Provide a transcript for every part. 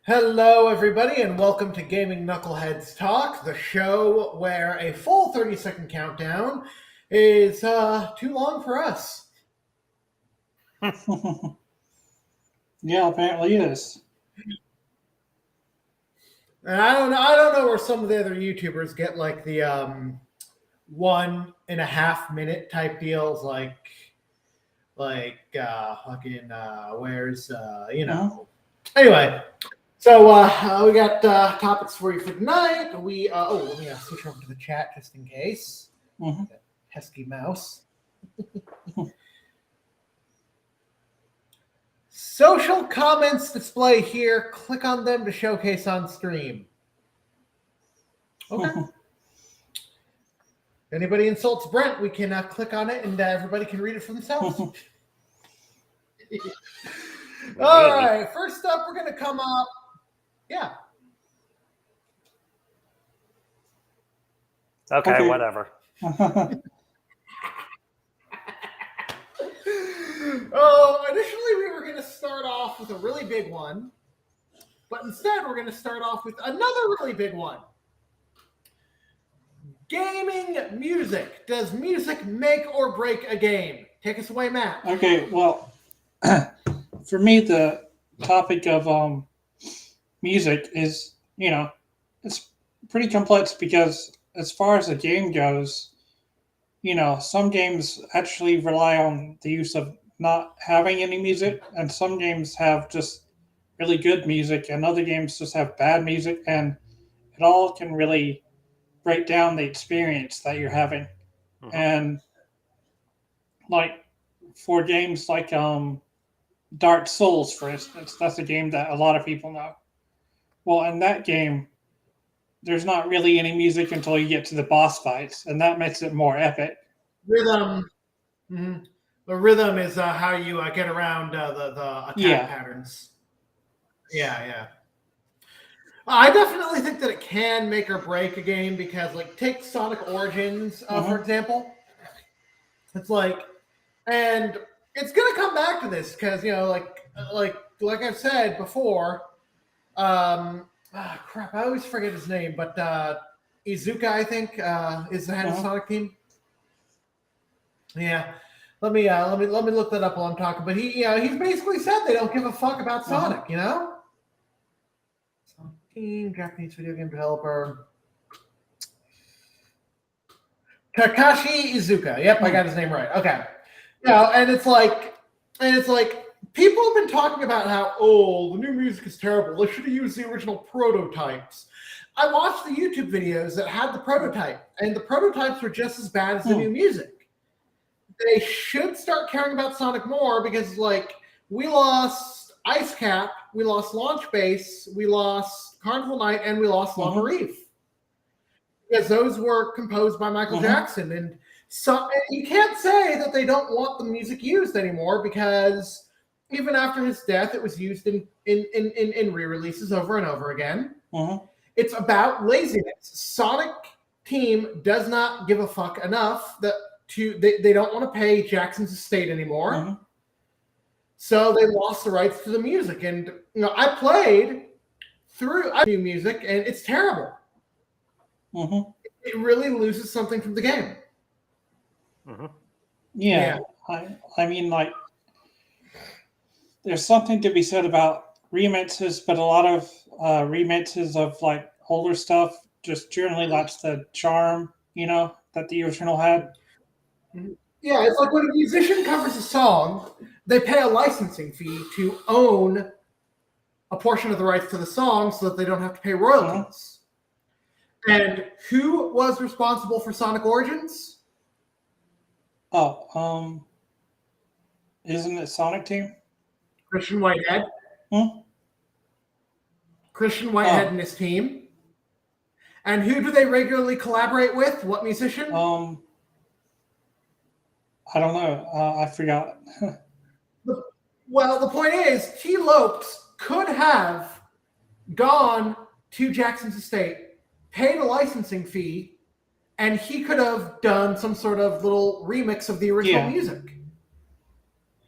Hello, everybody, and welcome to Gaming Knuckleheads Talk, the show where a full 30-second countdown is too long for us. Yeah, apparently it is. And I don't know where some of the other YouTubers get like the 1.5 minute type deals, fucking where's Anyway. So we got topics for you for tonight. Let me switch over to the chat just in case. Mhm. That pesky mouse. Social comments display here. Click on them to showcase on stream. Okay. If anybody insults Brent, we can click on it and everybody can read it for themselves. All right. First up, we're going to come up. Yeah. Okay, whatever. Initially we were going to start off with a really big one, but instead we're going to start off with another really big one. Gaming music. Does music make or break a game? Take us away, Matt. Okay, well, for me, the topic of music is, it's pretty complex because as far as the game goes, some games actually rely on the use of not having any music, and some games have just really good music, and other games just have bad music, and it all can really break down the experience that you're having. Mhm. And like for games like Dark Souls, for instance, that's a game that a lot of people know. Well, in that game, there's not really any music until you get to the boss fights, and that makes it more epic. Rhythm. Mm-hmm. The rhythm is how you get around the attack patterns. Yeah. I definitely think that it can make or break a game because, like, take Sonic Origins, for example. It's like, and it's gonna come back to this because like I've said before. Crap! I always forget his name, but Izuka, I think, is the head of the Sonic team. Yeah. Let me look that up while I'm talking. But he's basically said they don't give a fuck about Sonic. Sonic team, Japanese video game developer. Kakashi Izuka. Yep, I got his name right. Okay. And it's like people have been talking about how the new music is terrible. They should have used the original prototypes. I watched the YouTube videos that had the prototype, and the prototypes were just as bad as the new music. They should start caring about Sonic more because, like, we lost Ice Cap, we lost Launch Base, we lost Carnival Night, and we lost Lava Reef. Because those were composed by Michael Jackson. And so you can't say that they don't want the music used anymore because even after his death, it was used in re-releases over and over again. It's about laziness. Sonic team does not give a fuck enough that they don't want to pay Jackson's estate anymore. So they lost the rights to the music. And I played through new music, and it's terrible. It really loses something from the game. Yeah. I mean, like, there's something to be said about remixes, but a lot of remixes of like older stuff just generally lacks the charm, that the original had. Yeah, it's like when a musician covers a song, they pay a licensing fee to own a portion of the rights to the song so that they don't have to pay royalties. And who was responsible for Sonic Origins? Isn't it Sonic Team? Christian Whitehead. Christian Whitehead and his team. And who do they regularly collaborate with? What musician? I don't know. I forgot. Well, the point is, T. Lopes could have gone to Jackson's estate, paid a licensing fee, and he could have done some sort of little remix of the original music.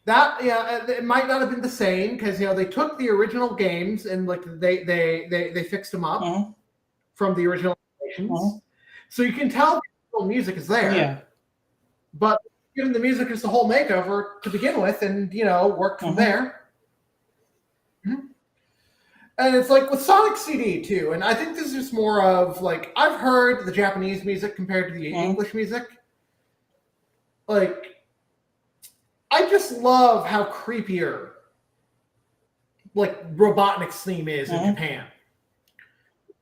That it might not have been the same because they took the original games and like they fixed them up Uh-huh. from the original animations, so you can tell the original music is there. Yeah. But given the music just a whole makeover to begin with, and worked from there. Mm-hmm. And it's like with Sonic CD too, and I think this is just more of like I've heard the Japanese music compared to the English music. Like, I just love how creepier like Robotnik's theme is in Japan.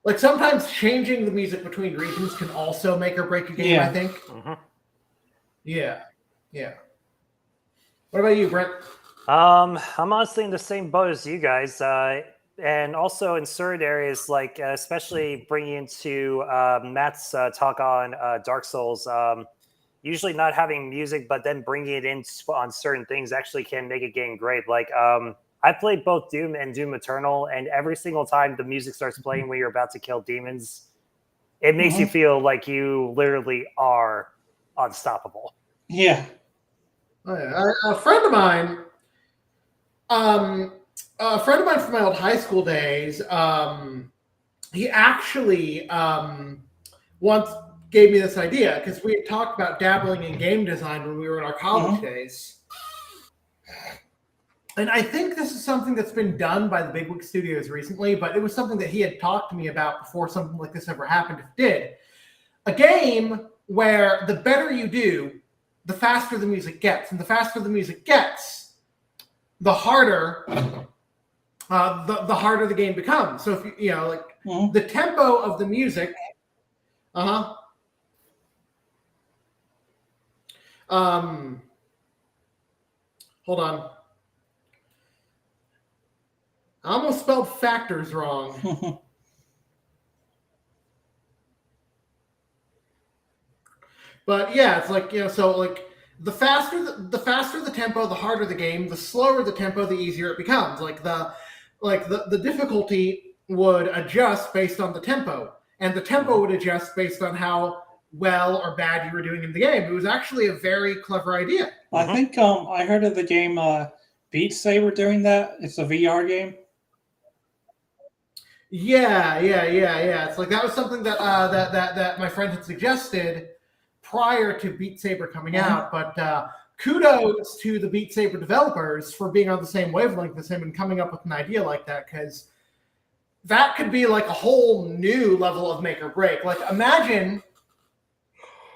Like sometimes changing the music between regions can also make or break a game. I think. Yeah. What about you, Brent? I'm honestly in the same boat as you guys. And also in certain areas, like especially bringing into Matt's talk on Dark Souls, usually not having music, but then bringing it in on certain things actually can make a game great. Like I played both Doom and Doom Eternal, and every single time the music starts playing when you're about to kill demons, it makes you feel like you literally are unstoppable. Yeah. A friend of mine. A friend of mine from my old high school days, he actually once gave me this idea because we had talked about dabbling in game design when we were in our college days. And I think this is something that's been done by the Bigwig Studios recently, but it was something that he had talked to me about before something like this ever happened, if it did. A game where the better you do, the faster the music gets. And the faster the music gets, the harder the harder the game becomes. So if the tempo of the music, hold on. I almost spelled factors wrong. But yeah, it's like so like the faster the tempo, the harder the game. The slower the tempo, the easier it becomes. Like the difficulty would adjust based on the tempo, and the tempo would adjust based on how well or bad you were doing in the game. It was actually a very clever idea. I think I heard of the game Beat Saber doing that. It's a VR game. Yeah. It's like that was something that that my friend had suggested prior to Beat Saber coming out, but kudos to the Beat Saber developers for being on the same wavelength as him and coming up with an idea like that, because that could be like a whole new level of make or break. Like imagine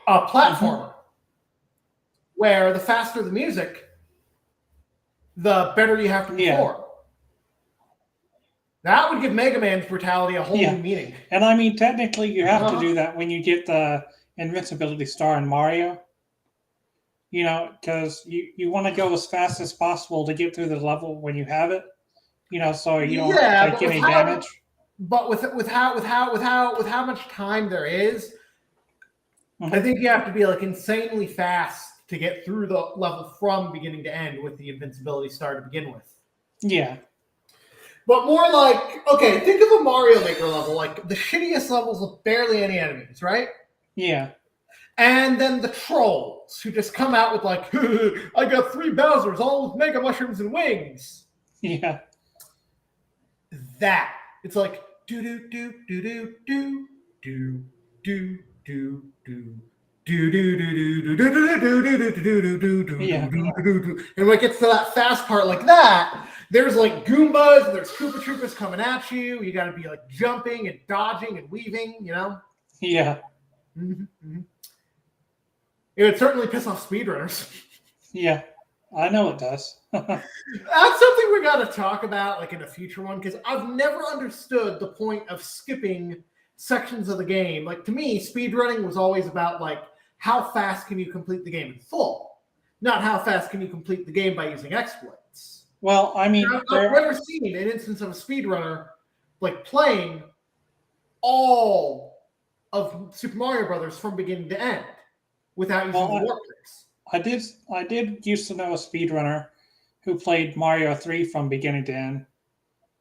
a platformer where the faster the music, the better you have to perform. That would give Mega Man's brutality a whole new meaning. And I mean, technically, you have to do that when you get the invincibility star in Mario. Because you want to go as fast as possible to get through the level when you have it. So you don't take any damage. But with how much time there is, I think you have to be like insanely fast to get through the level from beginning to end with the invincibility star to begin with. Yeah. But more like, okay, think of a Mario Maker level, like the shittiest levels with barely any enemies, right? Yeah. And then the trolls who just come out with like, I got 3 Bowsers, all with Mega Mushrooms and wings. Yeah. That. It's like, do do do do do do do do do do. And when it gets to that fast part like that, there's like Goombas and there's Koopa Troopas coming at you. You got to be like jumping and dodging and weaving, Yeah. It would certainly piss off speedrunners. Yeah, I know it does. That's something we got to talk about like in a future one, because I've never understood the point of skipping sections of the game. Like to me, speedrunning was always about like, how fast can you complete the game in full? Not how fast can you complete the game by using exploits. Well, I mean, I've never seen an instance of a speedrunner like playing all of Super Mario Brothers from beginning to end without using the warp tricks. I did used to know a speedrunner who played Mario 3 from beginning to end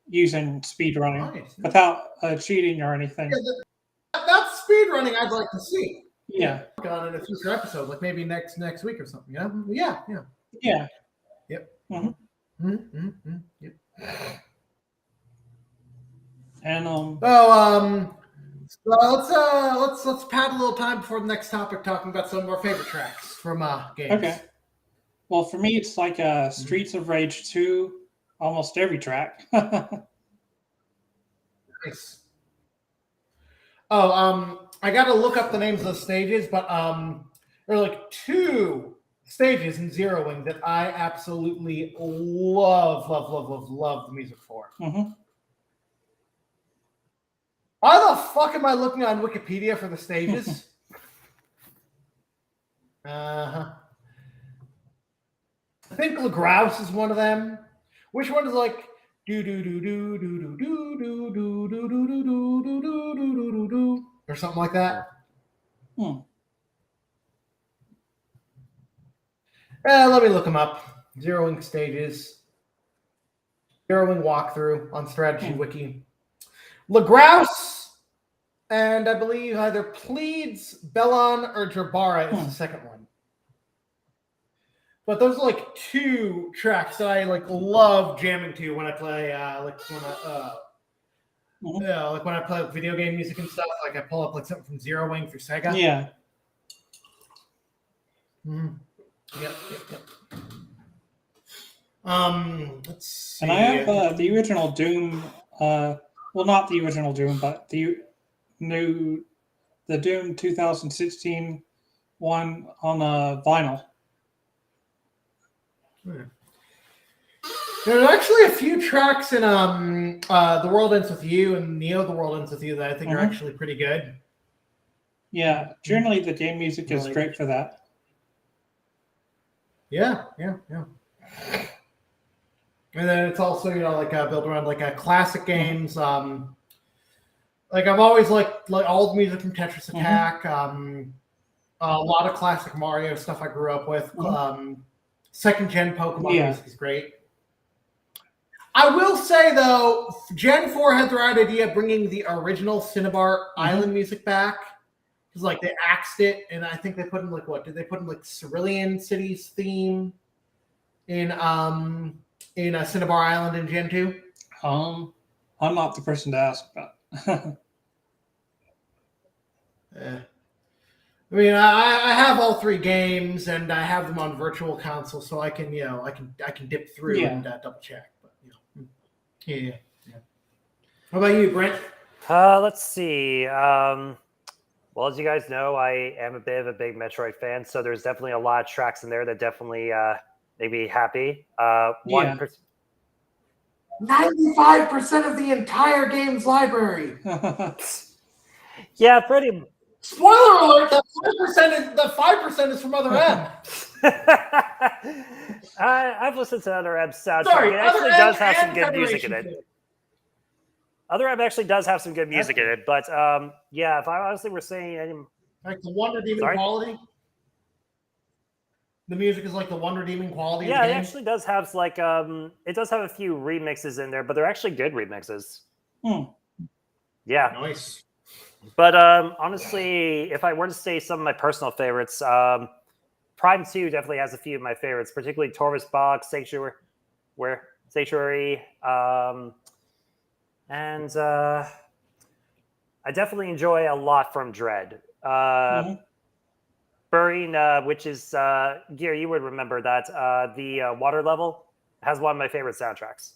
using speedrunning without cheating or anything. Yeah, that's speedrunning I'd like to see. Yeah. On in a future episode, like maybe next week or something. Yeah. Yep. Mhm. Yep. And So let's pad a little time before the next topic, talking about some of our favorite tracks from games. okay. Well, for me, it's like Streets of Rage 2, almost every track. Nice. Oh, I got to look up the names of the stages, but there are like 2 stages in Zeroing that I absolutely love the music for. Mm-hmm. Why the fuck am I looking on Wikipedia for the stages? I think LaGrouse is one of them. Which one is like do do do do do do do do do do do do do do do do do or something like that? Let me look them up. Zeroing stages. Zeroing walkthrough on Strategy Wiki. LaGrouse and I believe either Pleads, Bellon, or Jabara is the second one. But those are like 2 tracks that I like love jamming to when I play like when I play video game music and stuff. Like I pull up like something from Zeroing through Sega. Yeah. Mm-hmm. Yep. Let's see. And I have the original Doom. Well, not the original Doom, but the Doom 2016 one on vinyl. There's actually a few tracks in The World Ends With You and Neo The World Ends With You that I think are actually pretty good. Yeah, generally the game music is great for that. Yeah. And then it's also, like built around like classic games. Like I've always liked like all the music from Tetris Attack. A lot of classic Mario stuff I grew up with. Second gen Pokemon music is great. I will say though, Gen 4 had the right idea bringing the original Cinnabar Island music back. Because like they axed it, and I think they put in like what? Did they put in like Cerulean City's theme in Cinnabar Island in Gen 2? I'm not the person to ask about. I mean, I have all 3 games, and I have them on Virtual Console, so I can I can dip through and double check. But yeah. What about you, Brent? Let's see. Well, as you guys know, I am a bit of a big Metroid fan, so there's definitely a lot of tracks in there that definitely make me happy. 95% of the entire game's library. Yeah, pretty. Spoiler alert: the 5% is from Other M. I've listened to Other M's soundtrack. Sorry, it actually Other does M have some and good music in Federation it. Other M actually does have some good music in it, but yeah, if I honestly were saying like the one redeeming quality. The music is like the one redeeming quality. Yeah, of the it game. actually does have like it does have a few remixes in there, but they're actually good remixes. Yeah, nice. But honestly, if I were to say some of my personal favorites, Prime 2 definitely has a few of my favorites, particularly Torvus Box, Sanctuary, and I definitely enjoy a lot from Dread. Burning, which is Gear, you would remember that the water level has one of my favorite soundtracks.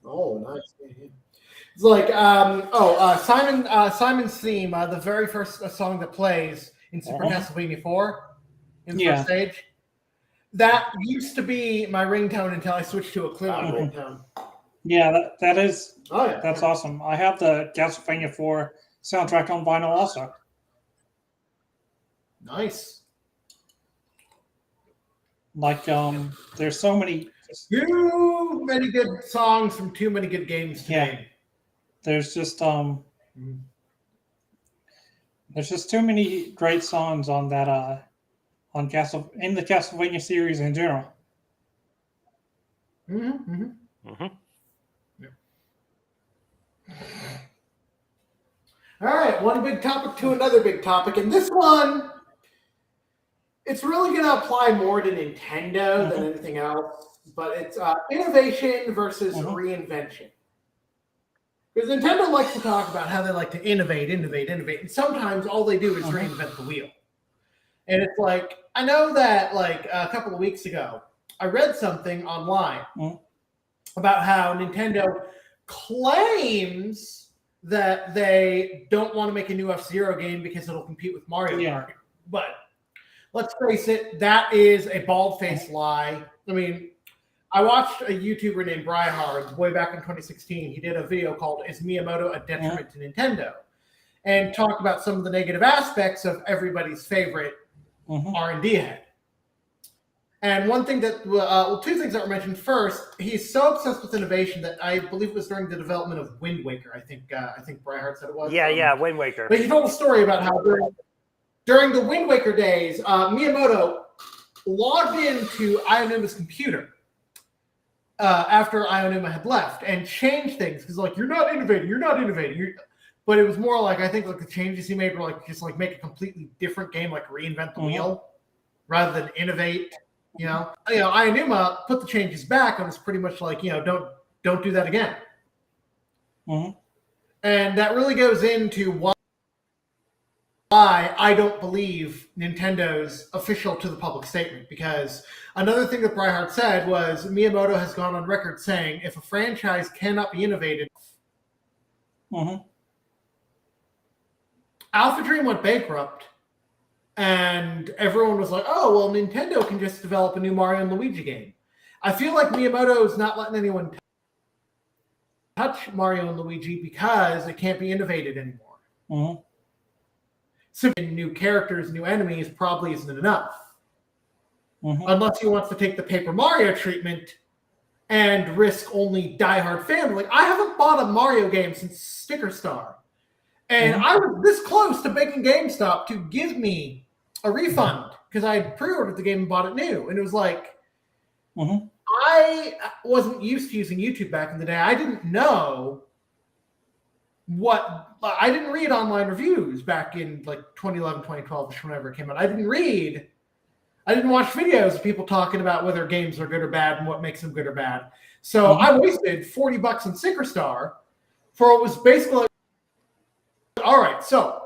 Oh, nice. It's like Simon's theme, the very first song that plays in Super Castlevania 4 in the first stage. That used to be my ringtone until I switched to a Klingon ringtone. Yeah, that is. Oh yeah, that's awesome. I have the Castlevania 4 soundtrack on vinyl also. Nice. Like there's so many. Too many good songs from too many good games today. Yeah. There's just too many great songs on that in the Castlevania series in general. All right, one big topic to another big topic, and this one it's really going to apply more to Nintendo than anything else. But it's innovation versus reinvention. Because Nintendo likes to talk about how they like to innovate. And sometimes all they do is reinvent the wheel. And it's like, I know that like a couple of weeks ago, I read something online about how Nintendo claims that they don't want to make a new F-Zero game because it'll compete with Mario Kart. But let's face it, that is a bald-faced lie. I mean, I watched a YouTuber named Bryhard way back in 2016. He did a video called "Is Miyamoto a Detriment to Nintendo?" and talked about some of the negative aspects of everybody's favorite R&D head. And one thing that, two things that were mentioned. First, he's so obsessed with innovation that I believe it was during the development of Wind Waker. I think Bryhard said it was. Yeah, Wind Waker. But he told a story about how during the Wind Waker days, Miyamoto logged into Ionuma's computer after Ionuma had left and changed things because like you're not innovating. But it was more like I think like the changes he made were like just like make a completely different game, like reinvent the wheel rather than innovate. Ionuma put the changes back and was pretty much like don't do that again. And that really goes into why I don't believe Nintendo's official to the public statement, because another thing that Bryhard said was Miyamoto has gone on record saying if a franchise cannot be innovated. Alpha Dream went bankrupt, and everyone was like, oh, well, Nintendo can just develop a new Mario and Luigi game. I feel like Miyamoto is not letting anyone touch Mario and Luigi because it can't be innovated anymore. So new characters, new enemies probably isn't enough. Unless he wants to take the Paper Mario treatment and risk only diehard family. I haven't bought a Mario game since Sticker Star. And I was this close to begging GameStop to give me a refund because I had pre-ordered the game and bought it new. And it was like, I wasn't used to using YouTube back in the day. I didn't know I didn't read online reviews back in like 2011, 2012, whenever it came out. I didn't watch videos of people talking about whether games are good or bad and what makes them good or bad. So I wasted $40 on Sticker Star for what was basically like, all right, so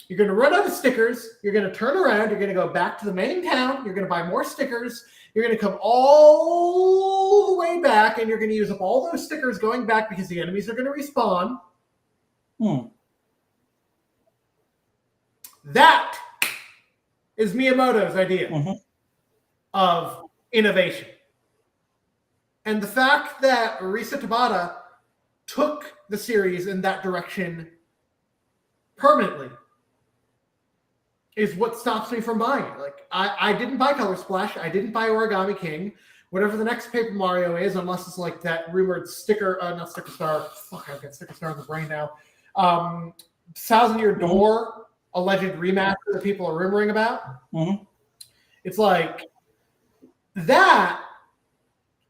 you're going to run out of stickers. You're going to turn around. You're going to go back to the main town. You're going to buy more stickers. You're going to come all the way back, and you're going to use up all those stickers going back because the enemies are going to respawn. That is Miyamoto's idea of innovation. And the fact that Risa Tabata took the series in that direction permanently is what stops me from buying it. Like I didn't buy Color Splash. I didn't buy Origami King. Whatever the next Paper Mario is, unless it's like that rumored not Sticker Star. Fuck, I've got Sticker Star in the brain now. Thousand Year Door alleged remaster that people are rumoring about. It's like that,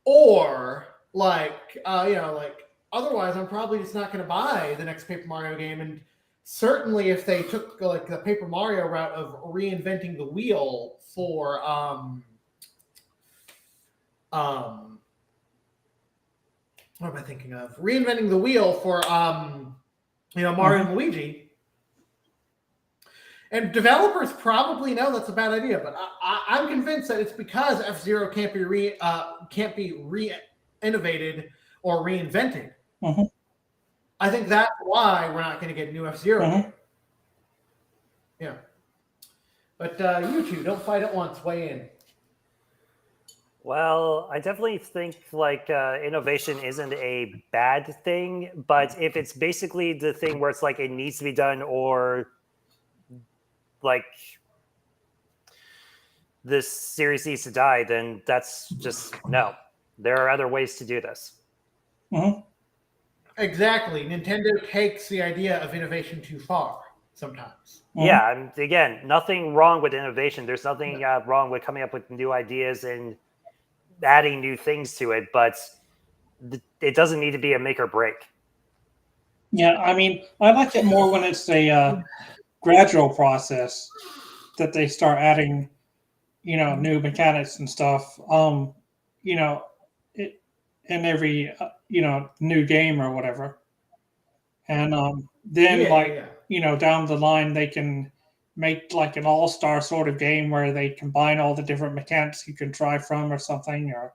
or like otherwise I'm probably just not going to buy the next Paper Mario game. And certainly if they took like the Paper Mario route of reinventing the wheel for what am I thinking of? Reinventing the wheel for Mario and Luigi. And developers probably know that's a bad idea, but I'm convinced that it's because F-Zero can't be re-innovated or reinvented. I think that's why we're not going to get new F-Zero. Yeah. But you two, don't fight at once. Weigh in. Well, I definitely think like innovation isn't a bad thing, but if it's basically the thing where it's like it needs to be done or like this series needs to die, then that's just no. There are other ways to do this. Exactly. Nintendo takes the idea of innovation too far sometimes. Yeah, and again, nothing wrong with innovation. There's nothing wrong with coming up with new ideas and adding new things to it, but it doesn't need to be a make or break. Yeah, I mean, I like it more when it's a gradual process that they start adding new mechanics and stuff, in every, new game or whatever. And then, down the line, they can make like an all-star sort of game where they combine all the different mechanics you can try from or something, or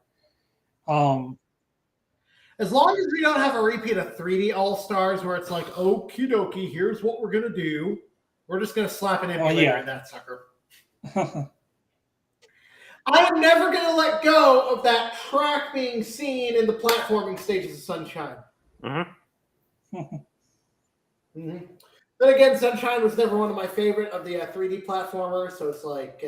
as long as we don't have a repeat of 3D All-Stars where it's like, okie dokie, here's what we're going to do. We're just going to slap an emulator in that sucker. I am never going to let go of that track being seen in the platforming stages of Sunshine. Then again, Sunshine was never one of my favorite of the 3D platformers, so it's like,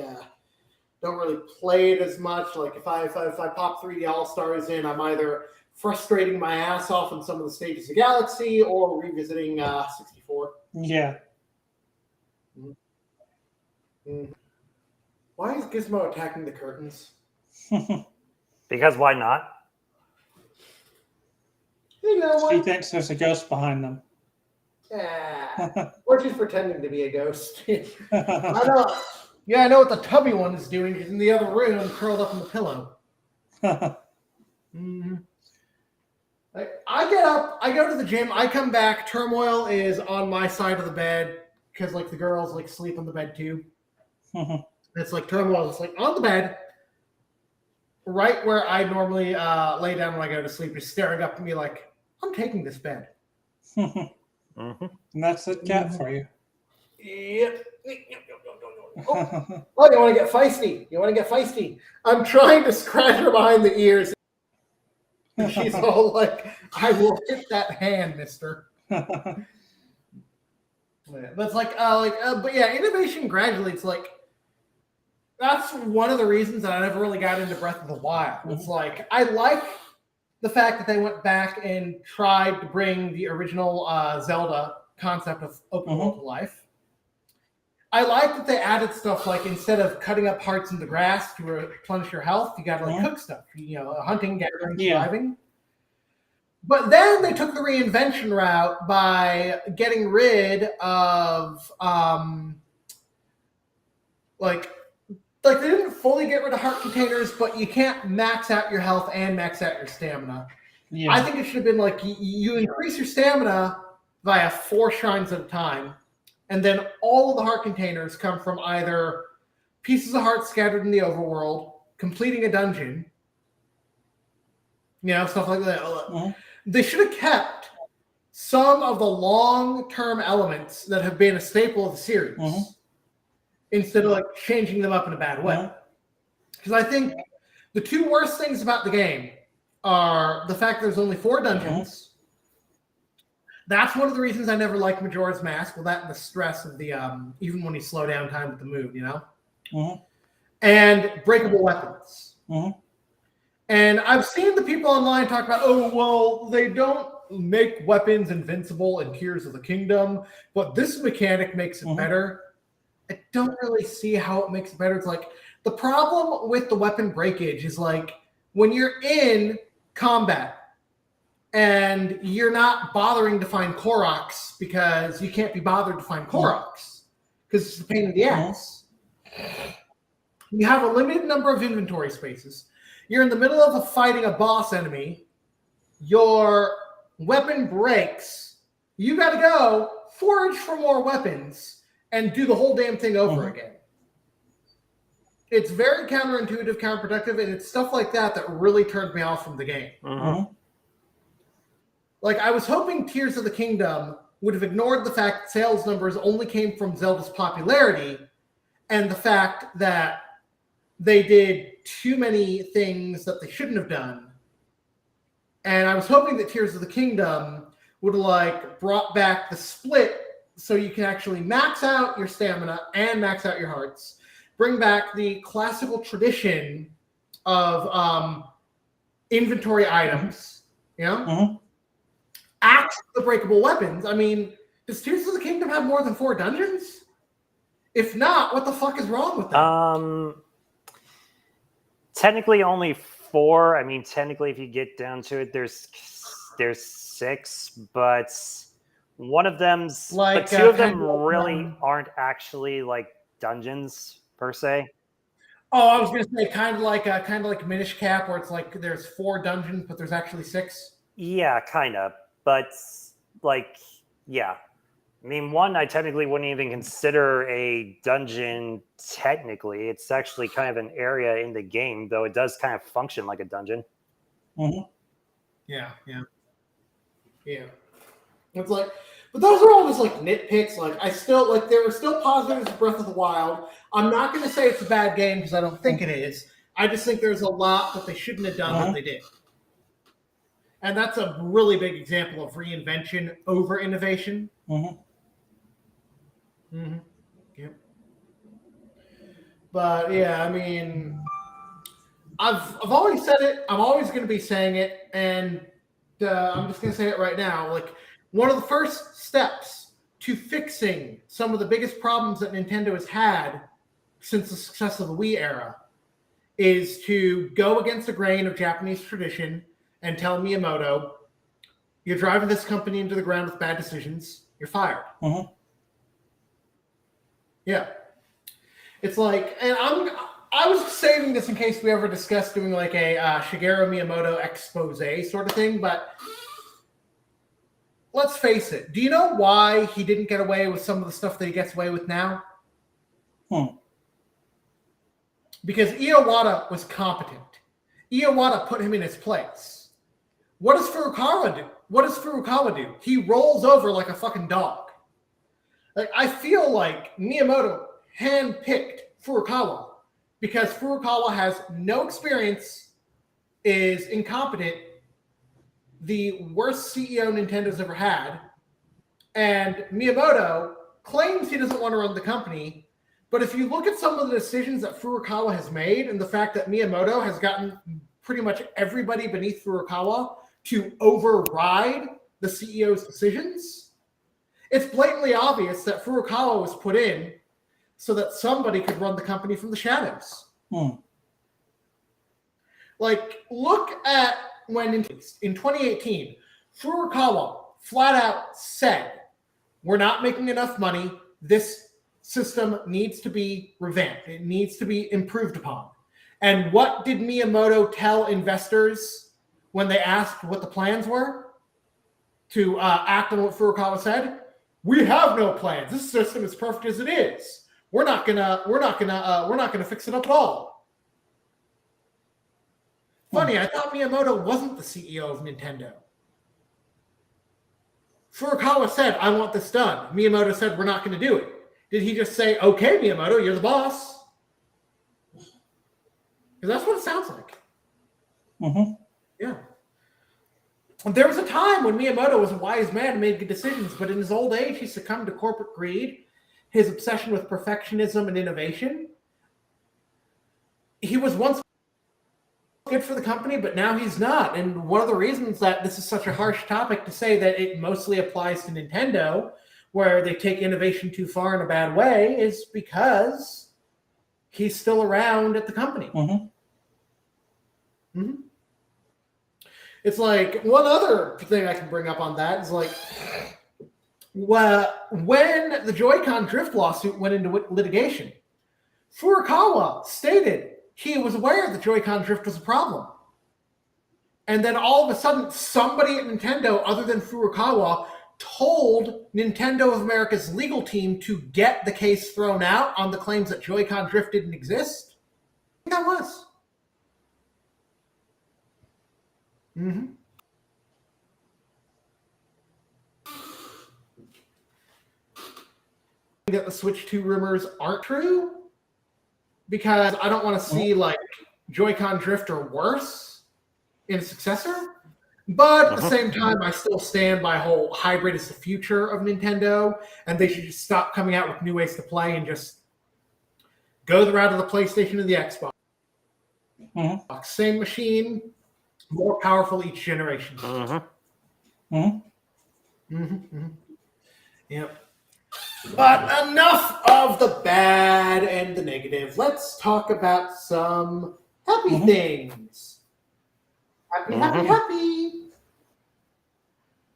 don't really play it as much. Like if I pop 3D All-Stars in, I'm either frustrating my ass off in some of the stages of Galaxy or revisiting 64. Yeah. Why is Gizmo attacking the curtains? Because why not? You know what? She thinks there's a ghost behind them. Or she's pretending to be a ghost. I know. Yeah, I know what the tubby one is doing. She's in the other room, curled up on the pillow. I get up, I go to the gym, I come back. Turmoil is on my side of the bed because like the girls like sleep on the bed too. It's like Turmoil is like on the bed, right where I normally lay down when I go to sleep, just staring up at me like, I'm taking this bed. And that's a cat for you. Yep. Oh, you want to get feisty? You want to get feisty? I'm trying to scratch her behind the ears. And she's all like, I will hit that hand, mister. That's like, but yeah, innovation gradually, it's like, that's one of the reasons that I never really got into Breath of the Wild. It's like, I like the fact that they went back and tried to bring the original Zelda concept of open world to life. I like that they added stuff like instead of cutting up hearts in the grass to replenish your health, you got to like cook stuff, hunting, gathering, surviving. But then they took the reinvention route by getting rid of like they didn't fully get rid of heart containers, but you can't max out your health and max out your stamina. Yeah. I think it should have been like you increase your stamina via 4 shrines at a time, and then all of the heart containers come from either pieces of heart scattered in the overworld, completing a dungeon, stuff like that. They should have kept some of the long-term elements that have been a staple of the series instead of like changing them up in a bad way. Because I think the 2 worst things about the game are the fact there's only 4 dungeons. That's one of the reasons I never liked Majora's Mask. Well, that and the stress of the even when you slow down time with the move, and breakable weapons. And I've seen the people online talk about, oh, well, they don't make weapons invincible in Tears of the Kingdom, but this mechanic makes it better. I don't really see how it makes it better. It's like the problem with the weapon breakage is like when you're in combat and you're not bothering to find Koroks because you can't be bothered to find Koroks because it's a pain in the ass. You have a limited number of inventory spaces. You're in the middle of fighting a boss enemy. Your weapon breaks. You got to go forage for more weapons and do the whole damn thing over again. It's very counterintuitive, counterproductive, and it's stuff like that that really turned me off from the game. Like, I was hoping Tears of the Kingdom would have ignored the fact that sales numbers only came from Zelda's popularity and the fact that they did too many things that they shouldn't have done. And I was hoping that Tears of the Kingdom would have, like, brought back the split so you can actually max out your stamina and max out your hearts. Bring back the classical tradition of inventory items, Axe the breakable weapons. I mean, does Tears of the Kingdom have more than 4 dungeons? If not, what the fuck is wrong with them? Technically only 4. I mean, technically, if you get down to it, there's 6, but one of them's like, but 2 of them really aren't actually like dungeons per se. Oh, I was gonna say kind of like Minish Cap, where it's like there's 4 dungeons, but there's actually 6. Yeah, kind of. But like, yeah. I mean, one I technically wouldn't even consider a dungeon. Technically, it's actually kind of an area in the game, though it does kind of function like a dungeon. Mm-hmm. Yeah. It's like, but those are all just like nitpicks. Like I still like there were still positives of Breath of the Wild. I'm not going to say it's a bad game because I don't think it is. I just think there's a lot that they shouldn't have done that they did. And that's a really big example of reinvention over innovation. Yep. But yeah, I mean, I've always said it. I'm always going to be saying it, and I'm just going to say it right now. Like one of the first steps to fixing some of the biggest problems that Nintendo has had since the success of the Wii era is to go against the grain of Japanese tradition and tell Miyamoto, you're driving this company into the ground with bad decisions. You're fired. Yeah. It's like, and I was saving this in case we ever discuss doing like a Shigeru Miyamoto expose sort of thing, but let's face it. Do you know why he didn't get away with some of the stuff that he gets away with now? Because Iwata was competent. Iwata put him in his place. What does Furukawa do? He rolls over like a fucking dog. Like I feel like Miyamoto handpicked Furukawa because Furukawa has no experience, is incompetent, the worst CEO Nintendo's ever had, and Miyamoto claims he doesn't want to run the company. But if you look at some of the decisions that Furukawa has made and the fact that Miyamoto has gotten pretty much everybody beneath Furukawa to override the CEO's decisions, it's blatantly obvious that Furukawa was put in so that somebody could run the company from the shadows. Like, look at when in 2018, Furukawa flat out said, we're not making enough money. This system needs to be revamped. It needs to be improved upon. And what did Miyamoto tell investors when they asked what the plans were to act on what Furukawa said? We have no plans. This system is perfect as it is. We're not gonna fix it up at all. Funny, I thought Miyamoto wasn't the CEO of Nintendo. Furukawa said, I want this done. Miyamoto said, we're not going to do it. Did he just say, okay, Miyamoto, you're the boss? Because that's what it sounds like. Yeah. There was a time when Miyamoto was a wise man and made good decisions, but in his old age, he succumbed to corporate greed, his obsession with perfectionism and innovation. He was once good for the company, but now he's not. And one of the reasons that this is such a harsh topic to say that it mostly applies to Nintendo, where they take innovation too far in a bad way, is because he's still around at the company. It's one other thing I can bring up on that is when the Joy-Con drift lawsuit went into litigation, Furukawa stated he was aware that Joy-Con drift was a problem. And then all of a sudden, somebody at Nintendo other than Furukawa told Nintendo of America's legal team to get the case thrown out on the claims that Joy-Con drift didn't exist. I think that was. That the Switch 2 rumors aren't true, because I don't want to see Joy-Con drift or worse in a successor. But at the same time, I still stand by whole hybrid is the future of Nintendo, and they should just stop coming out with new ways to play and just go the route of the PlayStation and the Xbox. Same machine, more powerful each generation. Yep. But enough of the bad and the negative. Let's talk about some happy things. Happy.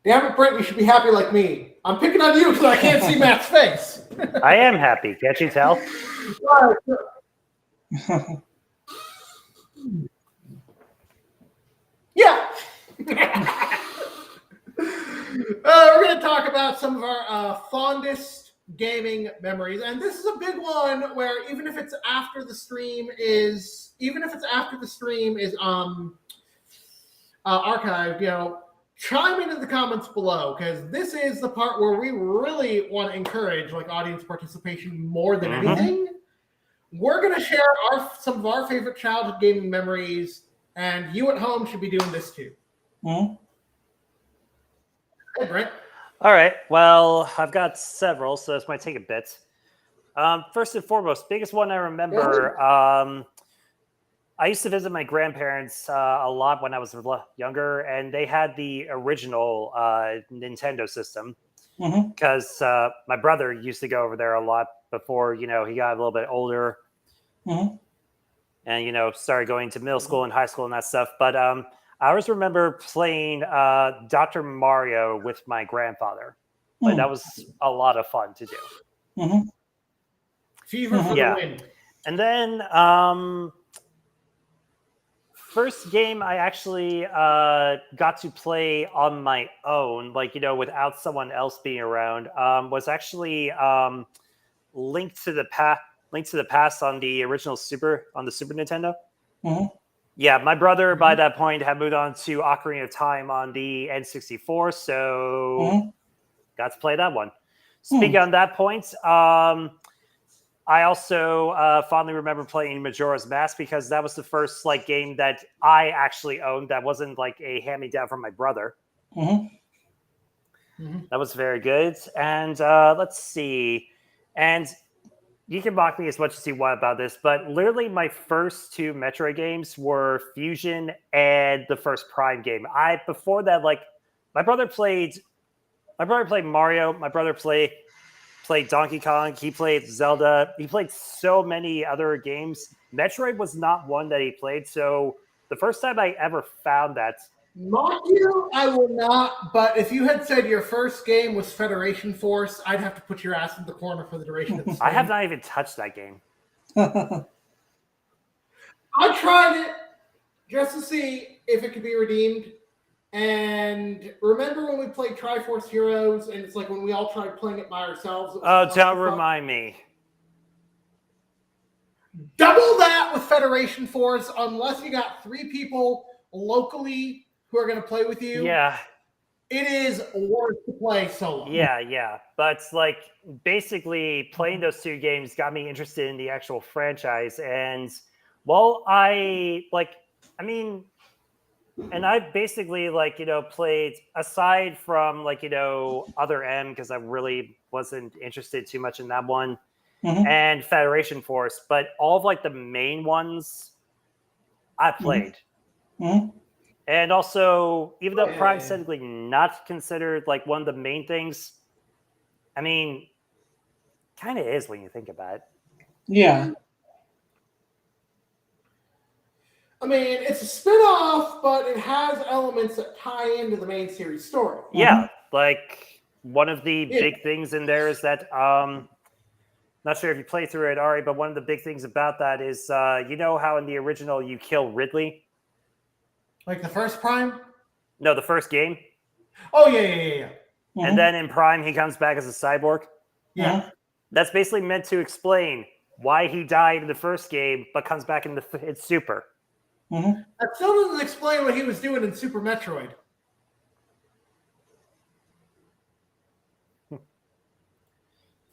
Damn it, Brent, you should be happy like me. I'm picking on you because I can't see Matt's face. I am happy. Can't you tell? Yeah. We're going to talk about some of our fondest gaming memories, and this is a big one where even if it's after the stream is archived, chime in the comments below, because this is the part where we really want to encourage audience participation more than anything. We're going to share some of our favorite childhood gaming memories, and you at home should be doing this too. Hey, Brent. All right. Well, I've got several, so this might take a bit. First and foremost, biggest one I remember. I used to visit my grandparents a lot when I was younger, and they had the original Nintendo system because my brother used to go over there a lot before, he got a little bit older and, started going to middle school and high school and that stuff. But I always remember playing Dr. Mario with my grandfather. Like, that was a lot of fun to do. Fever for the win. And then first game I actually got to play on my own, without someone else being around, was actually Link to the Past on the original Super Nintendo. Yeah, my brother by that point had moved on to Ocarina of Time on the N64, so got to play that one. Speaking on that point, I also fondly remember playing Majora's Mask because that was the first game that I actually owned that wasn't a hand-me-down from my brother. That was very good. And let's see. And you can mock me as much as you want about this, but literally my first two Metroid games were Fusion and the first Prime game. Before that, my brother played Mario. My brother played Donkey Kong. He played Zelda. He played so many other games. Metroid was not one that he played. So the first time I ever found that. Mock you, I will not. But if you had said your first game was Federation Force, I'd have to put your ass in the corner for the duration of the stream. I have not even touched that game. I tried it just to see if it could be redeemed. And remember when we played Triforce Heroes, and it's when we all tried playing it by ourselves? Oh, don't remind me. Double that with Federation Force, unless you got 3 people locally who are going to play with you. Yeah. It is worth to play solo. Yeah. But basically playing those 2 games got me interested in the actual franchise. And and I basically played aside from Other M because I really wasn't interested too much in that one and Federation Force, but all of the main ones I played. And also, even though Prime's technically not considered one of the main things, I mean, kind of is when you think about it. Yeah. I mean, it's a spin-off, but it has elements that tie into the main series story. Yeah, one of the big things in there is that, not sure if you played through it, Ari, but one of the big things about that is, how in the original you kill Ridley? Like the first Prime? No, the first game. Oh, yeah. And then in Prime, he comes back as a cyborg. Yeah. That's basically meant to explain why he died in the first game, but comes back in Super. That still doesn't explain what he was doing in Super Metroid.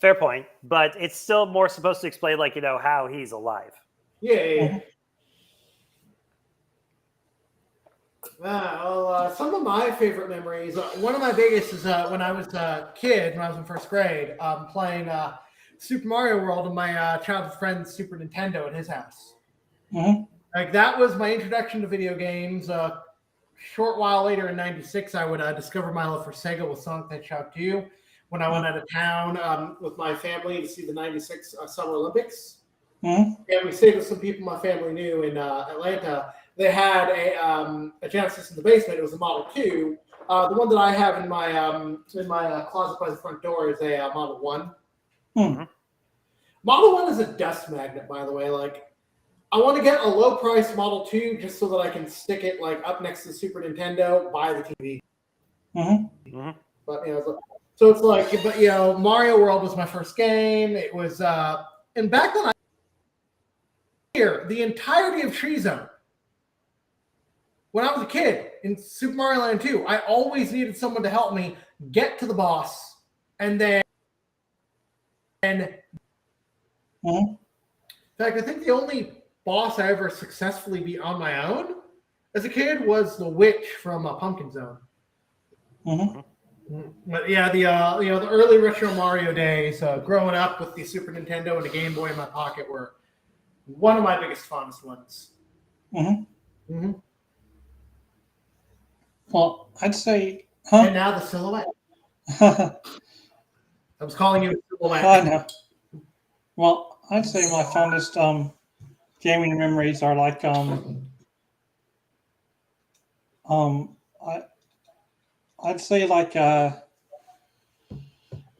Fair point, but it's still more supposed to explain, how he's alive. Yeah. Some of my favorite memories. One of my biggest is when I was a kid, when I was in first grade, playing Super Mario World on my childhood friend's Super Nintendo at his house. That was my introduction to video games. Short while later in '96, I would discover my love for Sega with Sonic the Hedgehog 2. When I went out of town with my family to see the '96 Summer Olympics, and we stayed with some people my family knew in Atlanta. They had a Genesis in the basement. It was a Model 2. The one that I have in my closet by the front door is a Model 1. Model 1 is a dust magnet, by the way. I want to get a low price Model 2 just so that I can stick it like up next to the Super Nintendo, buy the TV. But so it's like, but Mario World was my first game. It was, and back then the entirety of Tree Zone. When I was a kid in Super Mario Land 2, I always needed someone to help me get to the boss, and then. In fact, I think the only boss I ever successfully beat on my own as a kid was the witch from Pumpkin Zone. But yeah, the early retro Mario days, growing up with the Super Nintendo and the Game Boy in my pocket, were one of my biggest fondest ones. Well, I'd say, And now the silhouette. I was calling you a silhouette. I know. Well, I'd say my fondest gaming memories are like I'd say like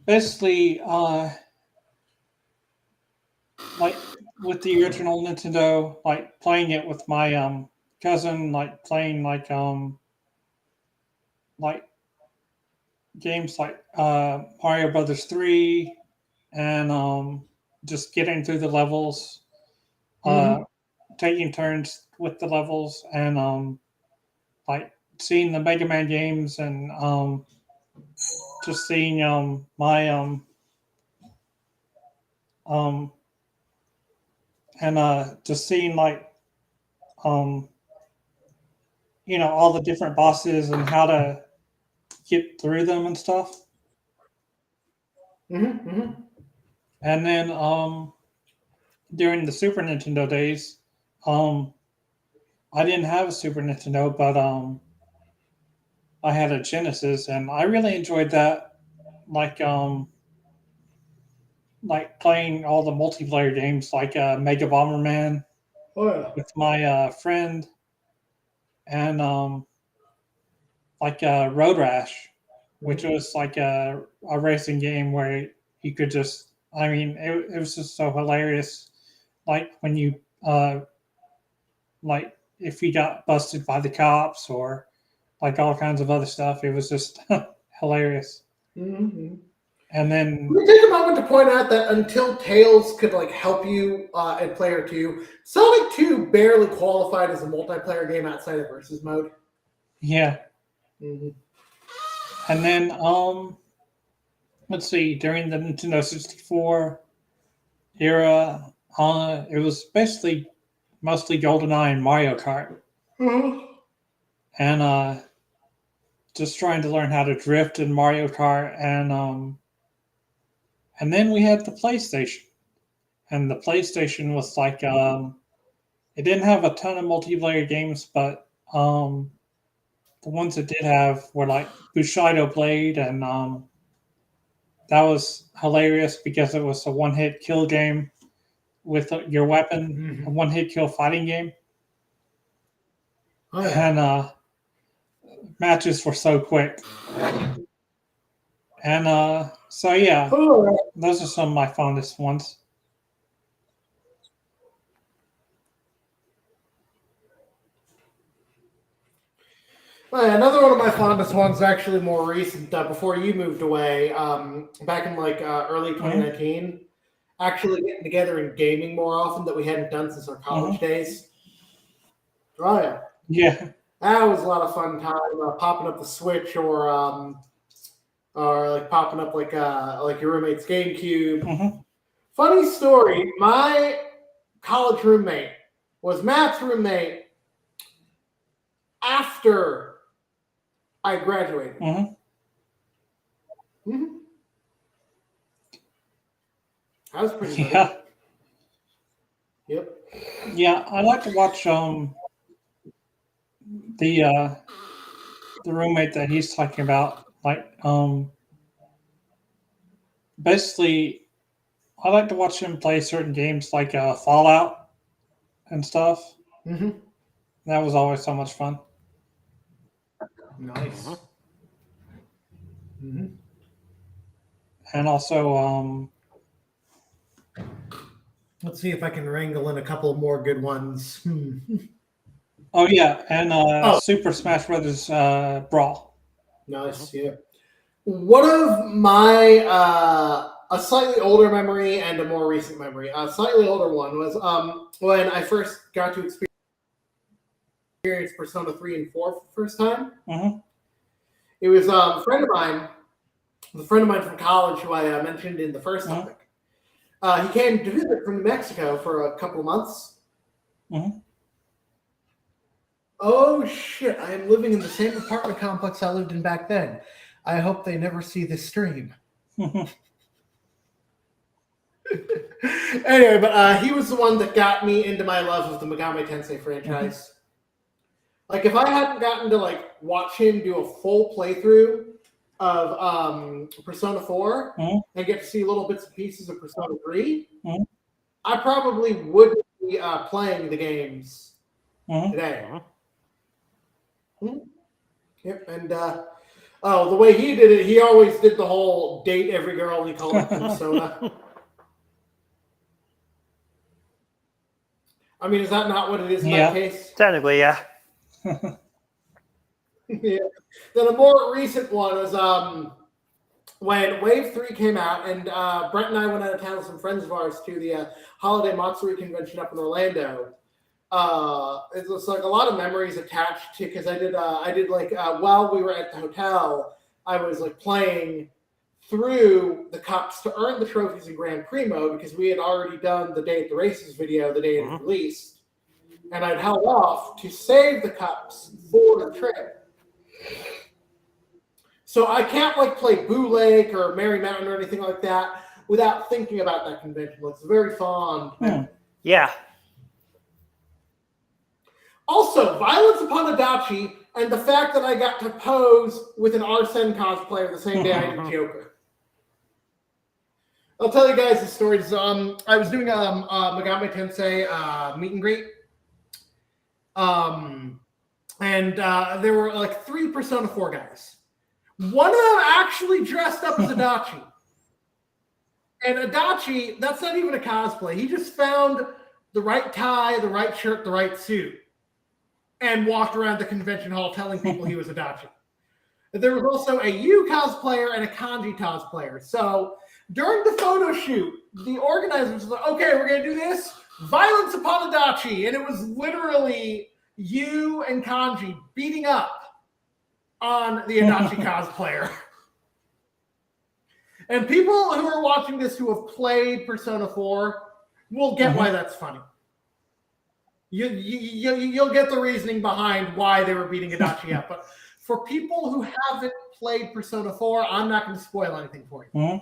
basically like with the original Nintendo, like playing it with my cousin, like playing like games like Mario Brothers 3 and just getting through the levels, taking turns with the levels, and like seeing the Mega Man games and just seeing my and just seeing like all the different bosses and how to get through them and stuff. And then during the Super Nintendo days, I didn't have a Super Nintendo, but I had a Genesis, and I really enjoyed that. Like playing all the multiplayer games, like Mega Bomberman with my friend, and like Road Rash, which was like a racing game where you could just, I mean, it was just so hilarious. Like when you, like if you got busted by the cops or like all kinds of other stuff, it was just hilarious. And then we take a moment to point out that until Tails could like help you in Player 2, Sonic 2 barely qualified as a multiplayer game outside of versus mode. Yeah. And then let's see, during the Nintendo 64 era, it was basically mostly GoldenEye and Mario Kart. And just trying to learn how to drift in Mario Kart, and then we had the PlayStation. And the PlayStation was like it didn't have a ton of multiplayer games, but the ones it did have were like Bushido Blade, and that was hilarious because it was a one-hit kill game with your weapon, a one-hit kill fighting game. And matches were so quick. And so yeah, those are some of my fondest ones. Another one of my fondest ones, actually more recent, before you moved away, back in like early 2019, actually getting together and gaming more often that we hadn't done since our college days. Oh yeah. Yeah. That was a lot of fun time, popping up the Switch or like popping up like your roommate's GameCube. Funny story, my college roommate was Matt's roommate after I graduated. That was pretty good. Yeah. Yep. Yeah, I like to watch the roommate that he's talking about. Like basically I like to watch him play certain games like Fallout and stuff. That was always so much fun. Nice. And also Let's see if I can wrangle in a couple more good ones. Oh yeah, and Super Smash Brothers Brawl. Nice, yeah. One of my a slightly older memory and a more recent memory. A slightly older one was when I first got to experience Persona 3 and 4 for the first time. Mm-hmm. It was a friend of mine from college who I mentioned in the first topic. He came to visit from New Mexico for a couple of months. Mm-hmm. Oh shit, I am living in the same apartment complex I lived in back then. I hope they never see this stream. Anyway, but he was the one that got me into my love of the Megami Tensei franchise. Like, if I hadn't gotten to like watch him do a full playthrough of Persona 4 and get to see little bits and pieces of Persona 3, I probably wouldn't be playing the games today. Yep, and the way he did it, he always did the whole date every girl and he called it Persona. I mean, is that not what it is in that case? Technically, yeah. Yeah. Then a more recent one was when Wave 3 came out, and Brent and I went out of town with some friends of ours to the Holiday Matsuri convention up in Orlando. It was like a lot of memories attached to, because I did like while we were at the hotel, I was like playing through the cups to earn the trophies in Grand Prix mode, because we had already done the Day at the Races video the day it was released, and I'd held off to save the cups for the trip. So I can't like play Boo Lake or Merry Mountain or anything like that without thinking about that convention. It's very fond. Yeah. Also, Violence Upon Adachi and the fact that I got to pose with an Arsene cosplayer the same day I did Joker. I'll tell you guys the stories. I was doing a Megami Tensei meet and greet. And there were like 3 Persona 4 guys. One of them actually dressed up as Adachi. And Adachi, that's not even a cosplay. He just found the right tie, the right shirt, the right suit, and walked around the convention hall telling people he was Adachi. There was also a Yu cosplayer and a Kanji cosplayer. So during the photo shoot, the organizers were like, okay, we're going to do this. Violence Upon Adachi. And it was literally Yu and Kanji beating up on the Adachi cosplayer. And people who are watching this who have played Persona 4 will get why that's funny. You'll get the reasoning behind why they were beating Adachi up. But for people who haven't played Persona 4, I'm not going to spoil anything for you.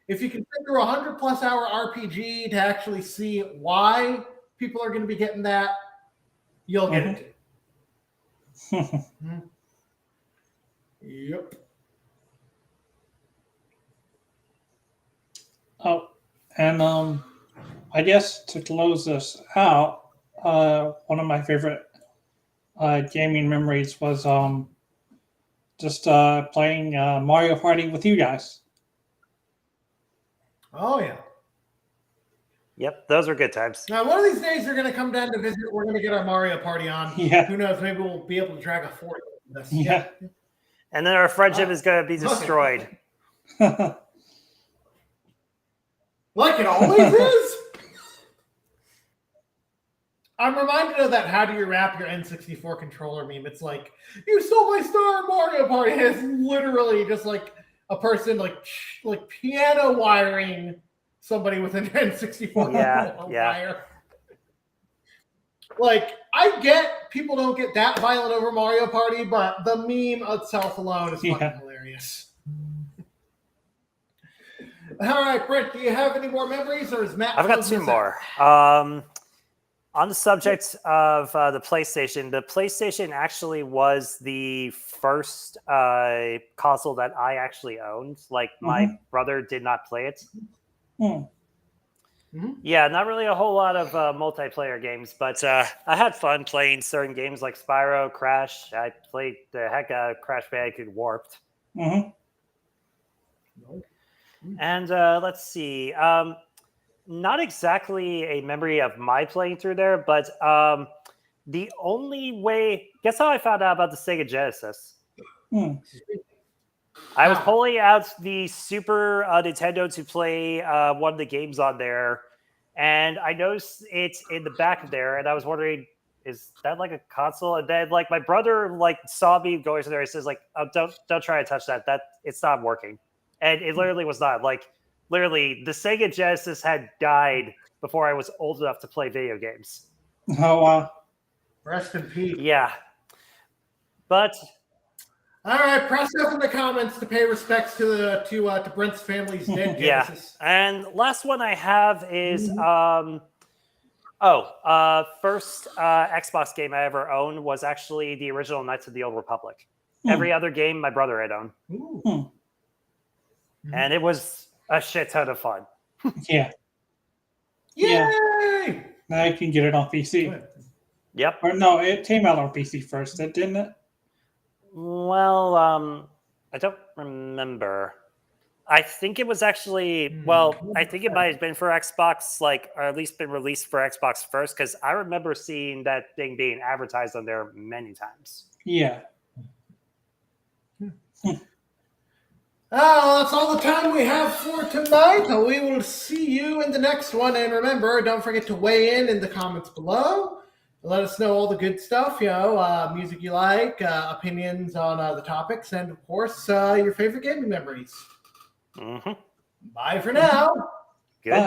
If you can sit through a 100+ hour RPG to actually see why people are going to be getting that, you'll get it too. Yep. Oh, and I guess to close this out, one of my favorite gaming memories was just playing Mario Party with you guys. Oh, yeah. Yep, those were good times. Now, one of these days, they're going to come down to visit. We're going to get our Mario Party on. Yeah. Who knows? Maybe we'll be able to drag a fort. Yeah. And then our friendship is going to be destroyed. Like it always is. I'm reminded of that "How do you wrap your N64 controller" meme. It's like, you stole my star in Mario Party. And it's literally just like a person like piano wiring somebody with an N64 wire. Like, I get people don't get that violent over Mario Party, but the meme itself alone is fucking hilarious. All right, Brent, do you have any more memories, or is Matt? I've got 2 more. On the subject of the PlayStation actually was the first console that I actually owned. Like, my brother did not play it. Yeah, not really a whole lot of multiplayer games, but I had fun playing certain games like Spyro, Crash. I played the heck out of Crash Bandicoot Warped. And let's see. not exactly a memory of my playing through there, but the only way. Guess how I found out about the Sega Genesis? Hmm. I was How? pulling out the Super Nintendo to play one of the games on there, and I noticed it in the back of there, and I was wondering, is that like a console? And then like my brother like saw me going to there. He says like, oh, don't try to touch that. That it's not working, and it literally was not. Like literally, the Sega Genesis had died before I was old enough to play video games. Oh wow. Rest in peace. Yeah, but All right, press up in the comments to pay respects to Brent's family's dead yeah. Genesis. And last one I have is first Xbox game I ever owned was actually the original Knights of the Old Republic. Every other game my brother had owned. Ooh. And it was a shit ton of fun. Yeah. Yay! Now you can get it on PC. Good. Yep. Or no, it came out on PC first, didn't it? Well, I don't remember. I think it was actually, well, I think it might have been for Xbox, like, or at least been released for Xbox first, because I remember seeing that thing being advertised on there many times. Yeah. Oh, that's all the time we have for tonight. We will see you in the next one. And remember, don't forget to weigh in the comments below. Let us know all the good stuff, music you like, opinions on the topics, and of course, your favorite gaming memories. Mm-hmm. Bye for now.